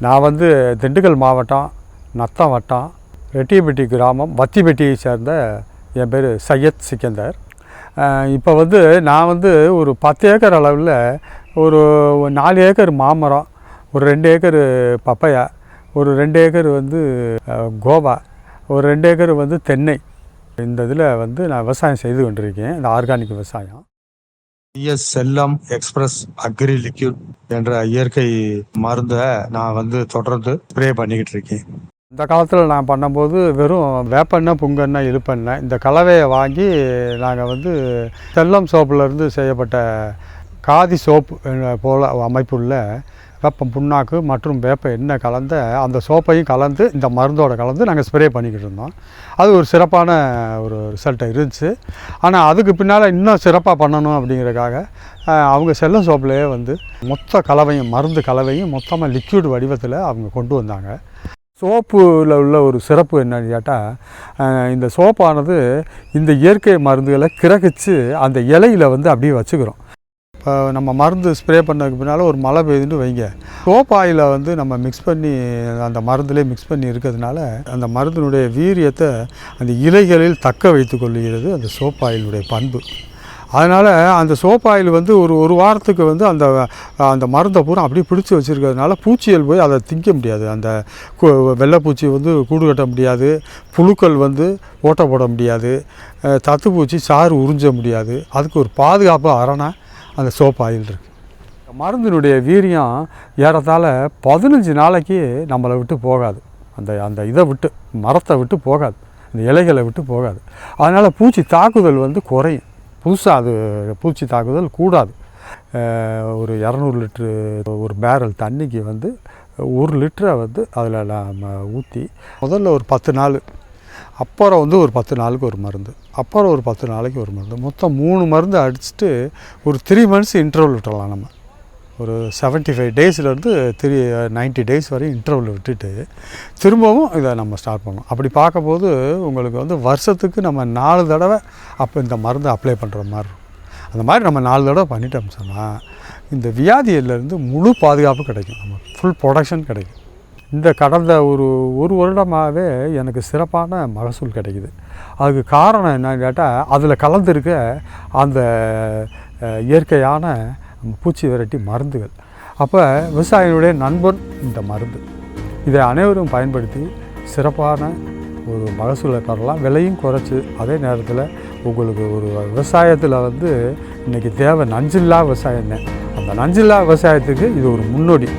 நான் வந்து திண்டுக்கல் மாவட்டம் நத்தம் வட்டம் ரெட்டியப்பட்டி கிராமம் வத்திப்பட்டியை சேர்ந்த என் பேர் சையத் சிக்கந்தர். இப்போ வந்து நான் வந்து ஒரு 10 ஏக்கர் அளவில் ஒரு 4 ஏக்கர் மாமரம், ஒரு 2 ஏக்கர் பப்பையா, ஒரு 2 ஏக்கர் வந்து கோவா, ஒரு 2 ஏக்கர் வந்து தென்னை, இந்த இதில் வந்து நான் விவசாயம் செய்து கொண்டிருக்கேன். இந்த ஆர்கானிக் விவசாயம். இஎஸ் செல்லம் எக்ஸ்பிரஸ் அக்ரி லிக்யூட் என்ற இயற்கை மருந்தை நான் வந்து தொடர்ந்து ஸ்ப்ரே பண்ணிக்கிட்டு இருக்கேன். இந்த காலத்தில் நான் பண்ணும்போது வெறும் வேப்பெண்ணெய், புங்கெண்ணெய், இழுப்பெண்ணெய் இந்த கலவையை வாங்கி நாங்கள் வந்து செல்லம் சோப்புலேருந்து செய்யப்பட்ட காதி சோப்பு போல் அமைப்புள்ள வேப்பம் புண்ணாக்கு மற்றும் வேப்ப எண்ணெய் கலந்த அந்த சோப்பையும் கலந்து இந்த மருந்தோடு கலந்து நாங்கள் ஸ்ப்ரே பண்ணிக்கிட்டு இருந்தோம். அது ஒரு சிறப்பான ஒரு ரிசல்ட்டை இருந்துச்சு. ஆனால் அதுக்கு பின்னால் இன்னும் சிறப்பாக பண்ணணும் அப்படிங்கிறதுக்காக அவங்க செல்லம் சோப்புலேயே வந்து மொத்த கலவையும், மருந்து கலவையும் மொத்தமாக லிக்யூட் வடிவத்தில் அவங்க கொண்டு வந்தாங்க. சோப்பில் உள்ள ஒரு சிறப்பு என்னன்னு கேட்டால், இந்த சோப்பானது இந்த இயற்கை மருந்துகளை கிரகிச்சு அந்த இலையில் வந்து அப்படியே வச்சுக்கிறோம். இப்போ நம்ம மருந்து ஸ்ப்ரே பண்ணதுக்கு பின்னால் ஒரு மழை பெய்துன்னு வைங்க, சோப் ஆயிலை வந்து நம்ம மிக்ஸ் பண்ணி அந்த மருந்துலேயே மிக்ஸ் பண்ணி இருக்கிறதுனால அந்த மருந்தினுடைய வீரியத்தை அந்த இலைகளில் தக்க வைத்து கொள்கிறது அந்த சோப் ஆயிலுடைய பண்பு. அதனால் அந்த சோப் ஆயில் வந்து ஒரு வாரத்துக்கு வந்து அந்த மருந்தை பூரா அப்படியே பிடிச்சி வச்சுருக்கிறதுனால பூச்சிகள் போய் அதை திங்க முடியாது. அந்த வெள்ளைப்பூச்சி வந்து கூடு கட்ட முடியாது, புழுக்கள் வந்து ஓட்ட போட முடியாது, தத்துப்பூச்சி சாறு உறிஞ்ச முடியாது. அதுக்கு ஒரு பாதுகாப்பு அரணா அந்த சோப் ஆயில் இருக்குது. மருந்தினுடைய வீரியம் ஏறத்தாழ 15 நாளைக்கு நம்மளை விட்டு போகாது. அந்த இதை விட்டு, மரத்தை விட்டு போகாது, இந்த இலைகளை விட்டு போகாது. அதனால் பூச்சி தாக்குதல் வந்து குறையும். புதுசாக அது பூச்சி தாக்குதல் கூடாது. ஒரு 200 லிட்ரு ஒரு பேரல் தண்ணிக்கு வந்து 1 லிட்டரை வந்து அதில் நம்ம ஊற்றி முதல்ல ஒரு 10 நாள், அப்புறம் வந்து ஒரு 10 நாளுக்கு ஒரு மருந்து, அப்புறம் ஒரு 10 நாளைக்கு ஒரு மருந்து, மொத்தம் 3 மருந்து அடிச்சுட்டு ஒரு 3 மந்த்ஸ் இன்டர்வல் விட்டுறலாம். நம்ம ஒரு 75 டேஸ்லேருந்து 90 டேஸ் வரையும் இன்டர்வல் விட்டுட்டு திரும்பவும் இதை நம்ம ஸ்டார்ட் பண்ணோம். அப்படி பார்க்கும்போது உங்களுக்கு வந்து வருஷத்துக்கு நம்ம 4 தடவை அப்போ இந்த மருந்து அப்ளை பண்ணுற மாதிரி இருக்கும். அந்த மாதிரி நம்ம 4 தடவை பண்ணிட்டோம் சொன்னால் இந்த வியாதியிலேருந்து முழு பாதுகாப்பு கிடைக்கும், நமக்கு ஃபுல் ப்ரொடக்ஷன் கிடைக்கும். இந்த கடந்த ஒரு வருடமாகவே எனக்கு சிறப்பான மகசூல் கிடைக்குது. அதுக்கு காரணம் என்னன்னு கேட்டால், அதில் கலந்துருக்க அந்த இயற்கையான பூச்சி விரட்டி மருந்துகள். அப்போ விவசாயிகளுடைய நண்பன் இந்த மருந்து. இதை அனைவரும் பயன்படுத்தி சிறப்பான ஒரு மகசூலை பெறலாம். விலையும் குறைச்சி, அதே நேரத்தில் உங்களுக்கு ஒரு விவசாயத்தில் வந்து இன்றைக்கி தேவை நஞ்சில்லா விவசாயம். அந்த நஞ்சில்லா விவசாயத்துக்கு இது ஒரு முன்னோடி.